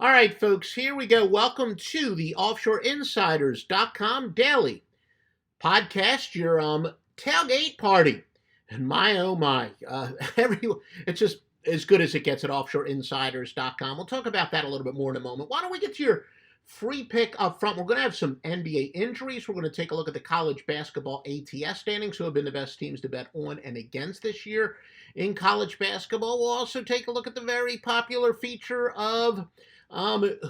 All right, folks, here we go. Welcome to the OffshoreInsiders.com daily podcast, your tailgate party. And my, oh my, it's just as good as it gets at OffshoreInsiders.com. We'll talk about that a little bit more in a moment. Why don't we get to your free pick up front? We're going to have some NBA injuries. We're going to take a look at the college basketball ATS standings, who have been the best teams to bet on and against this year in college basketball. We'll also take a look at the very popular feature of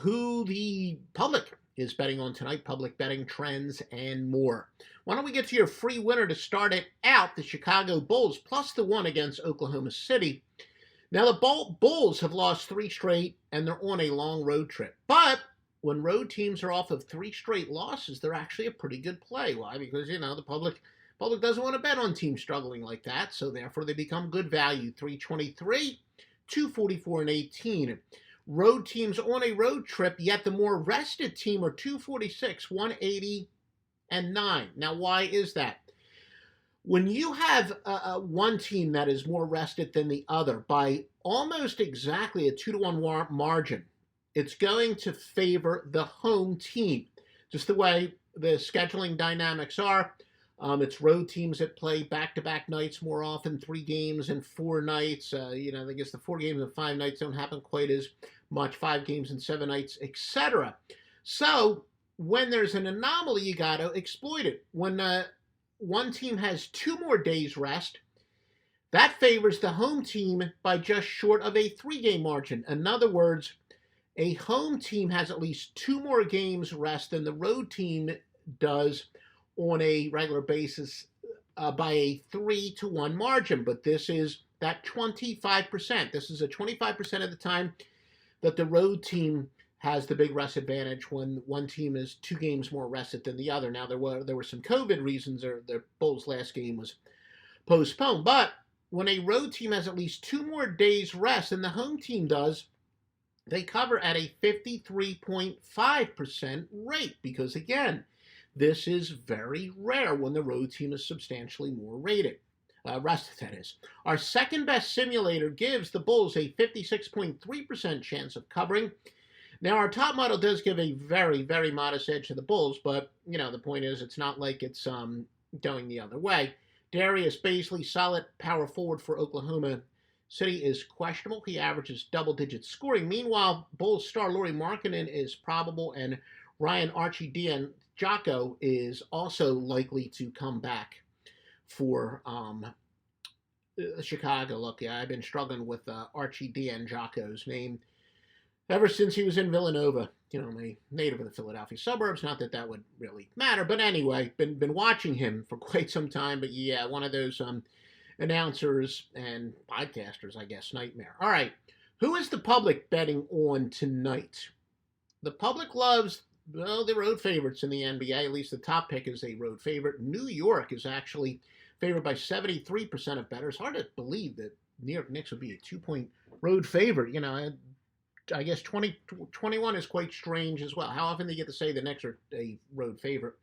who the public is betting on tonight, public betting trends, and more. Why don't we get to your free winner to start it out, the Chicago Bulls, plus the one against Oklahoma City. Now, the Bulls have lost three straight, and they're on a long road trip. But when road teams are off of three straight losses, they're actually a pretty good play. Why? Because, the public doesn't want to bet on teams struggling like that, so therefore they become good value. 323, 244, and 18. Road teams on a road trip, yet the more rested team are 246, 180, and 9. Now, why is that? When you have one team that is more rested than the other by almost exactly a 2-to-1 margin, it's going to favor the home team. Just the way the scheduling dynamics are. It's road teams that play back-to-back nights more often, 3 games and 4 nights. I guess the 4 games and 5 nights don't happen quite as much, 5 games and 7 nights, etc. So when there's an anomaly, you got to exploit it. When one team has 2 more days rest, that favors the home team by just short of a 3-game margin. In other words, a home team has at least 2 more games rest than the road team does on a regular basis by a 3-to-1 margin. But this is that 25%. This is a 25% of the time that the road team has the big rest advantage when one team is 2 games more rested than the other. Now, there were some COVID reasons, or the Bulls' last game was postponed. But when a road team has at least 2 more days rest than the home team does, they cover at a 53.5% rate because, again, this is very rare when the road team is substantially more rested, that is. Our second best simulator gives the Bulls a 56.3% chance of covering. Now, our top model does give a very, very modest edge to the Bulls, but, the point is it's not like it's going the other way. Darius Bazley, solid power forward for Oklahoma City, is questionable. He averages double-digit scoring. Meanwhile, Bulls star Lauri Markkanen is probable, and Ryan Archie Dion-Jocko is also likely to come back for Chicago. Look, yeah, I've been struggling with Archie Dion-Jocko's name ever since he was in Villanova. A native of the Philadelphia suburbs. Not that that would really matter, but anyway, been watching him for quite some time. But yeah, one of those announcers and podcasters, I guess, nightmare. All right, who is the public betting on tonight? The public loves, the road favorites in the NBA. At least the top pick is a road favorite. New York is actually favored by 73% of bettors. Hard to believe that New York Knicks would be a 2-point road favorite. I guess 21 is quite strange as well. How often do you get to say the Knicks are a road favorite?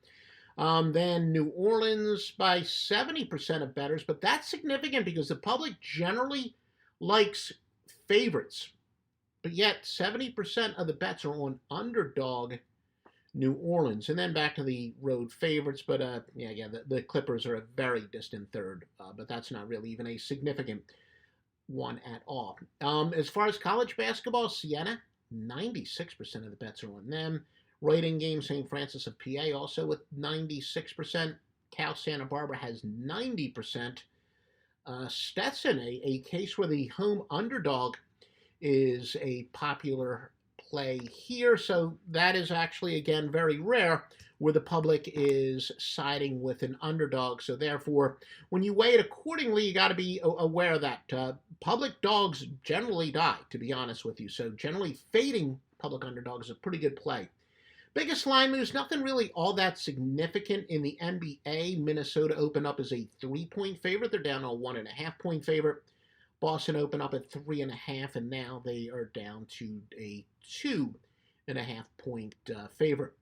Then New Orleans by 70% of bettors, but that's significant because the public generally likes favorites. But yet 70% of the bets are on underdog New Orleans. And then back to the road favorites, but the Clippers are a very distant third, but that's not really even a significant one at all. As far as college basketball, Siena, 96% of the bets are on them. Right in game, St. Francis of PA also with 96%. Cal Santa Barbara has 90%. Stetson, a case where the home underdog is a popular play here. So that is actually, again, very rare where the public is siding with an underdog. So therefore, when you weigh it accordingly, you got to be aware of that. Public dogs generally die, to be honest with you. So generally, fading public underdogs is a pretty good play. Biggest line moves, nothing really all that significant in the NBA. Minnesota opened up as a 3-point favorite. They're down to a 1.5-point favorite. Boston opened up at 3.5, and now they are down to a 2.5-point favorite.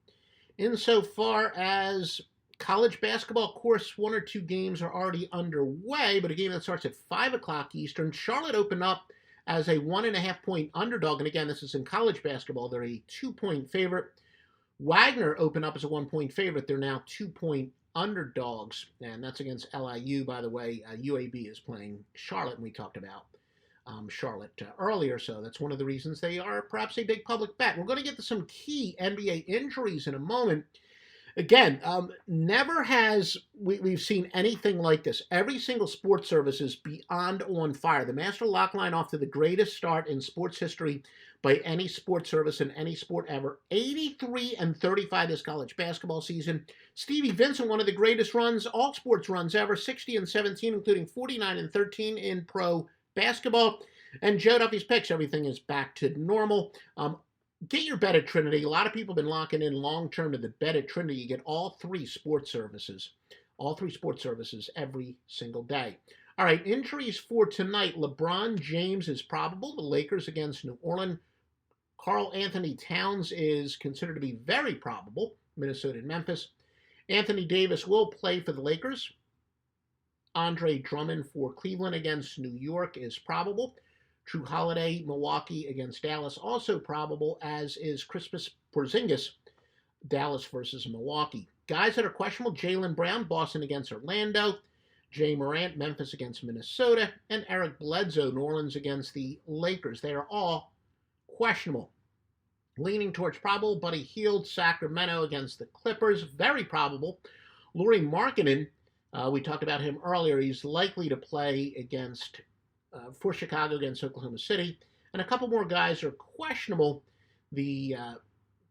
Insofar as college basketball, of course, 1 or 2 games are already underway, but a game that starts at 5 o'clock Eastern. Charlotte opened up as a 1.5-point underdog. And again, this is in college basketball. They're a 2-point favorite. Wagner opened up as a 1-point favorite. They're now 2-point underdogs. And that's against LIU, by the way. UAB is playing Charlotte, and we talked about Charlotte earlier, so that's one of the reasons they are perhaps a big public bet. We're going to get to some key NBA injuries in a moment. Again, never has we've seen anything like this. Every single sports service is beyond on fire. The Master Lock Line off to the greatest start in sports history by any sports service in any sport ever. 83-35 this college basketball season. Stevie Vincent, one of the greatest runs, all sports runs ever, 60-17, including 49-13 in pro basketball. And Joe Duffy's picks, everything is back to normal. Get your bet at Trinity. A lot of people have been locking in long-term to the bet at Trinity. You get all three sports services every single day. All right, injuries for tonight. LeBron James is probable. The Lakers against New Orleans. Karl Anthony Towns is considered to be very probable. Minnesota and Memphis. Anthony Davis will play for the Lakers. Andre Drummond for Cleveland against New York is probable. Drew Holiday, Milwaukee against Dallas, also probable, as is Kristaps Porzingis, Dallas versus Milwaukee. Guys that are questionable, Jaylen Brown, Boston against Orlando. Jay Morant, Memphis against Minnesota. And Eric Bledsoe, New Orleans against the Lakers. They are all questionable. Leaning towards probable, Buddy Hield, Sacramento against the Clippers, very probable. Lauri Markkanen, we talked about him earlier. He's likely to play against for Chicago against Oklahoma City. And a couple more guys are questionable. The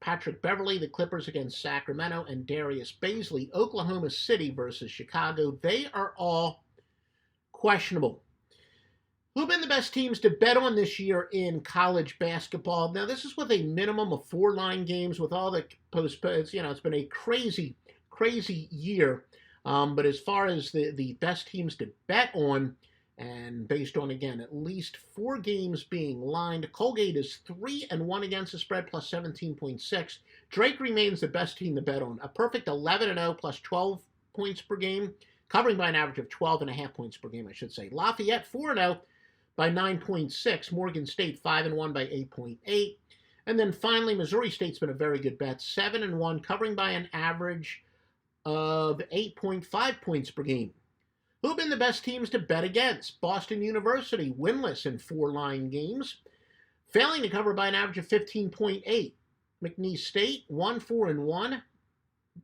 Patrick Beverley, the Clippers against Sacramento, and Darius Bazley, Oklahoma City versus Chicago. They are all questionable. Who have been the best teams to bet on this year in college basketball? Now, this is with a minimum of 4 line games with all the postpones. It's been a crazy, crazy year. But as far as the best teams to bet on, and based on, again, at least 4 games being lined, Colgate is 3-1 against the spread, plus 17.6. Drake remains the best team to bet on. A perfect 11-0 plus 12 points per game, covering by an average of 12.5 points per game, I should say. Lafayette 4-0 by 9.6. Morgan State 5-1 by 8.8. And then finally, Missouri State's been a very good bet, 7-1, covering by an average of 8.5 points per game. Who have been the best teams to bet against? Boston University, winless in 4 line games, failing to cover by an average of 15.8. McNeese State, 1-4-1,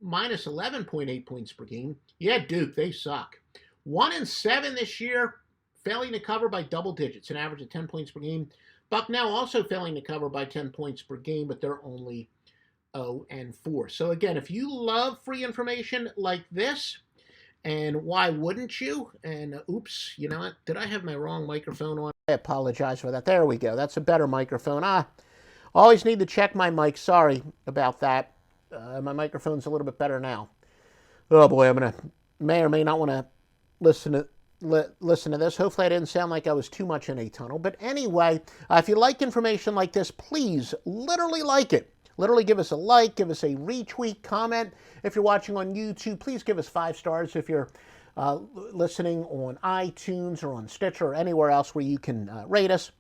minus 11.8 points per game. Yeah, Duke, they suck. 1-7 this year, failing to cover by double digits, an average of 10 points per game. Bucknell also failing to cover by 10 points per game, but they're only 0-4. So again, if you love free information like this, and why wouldn't you? And oops, you know what? Did I have my wrong microphone on? I apologize for that. There we go. That's a better microphone. Always need to check my mic. Sorry about that. My microphone's a little bit better now. Oh boy, may or may not want to listen to this. Hopefully I didn't sound like I was too much in a tunnel. But anyway, if you like information like this, please literally like it. Literally give us a like, give us a retweet, comment. If you're watching on YouTube, please give us 5 stars. If you're listening on iTunes or on Stitcher or anywhere else where you can rate us.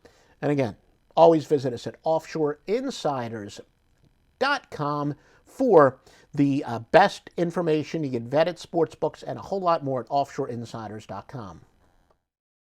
And again, always visit us at offshoreinsiders.com for the best information. You get vetted sports books and a whole lot more at offshoreinsiders.com.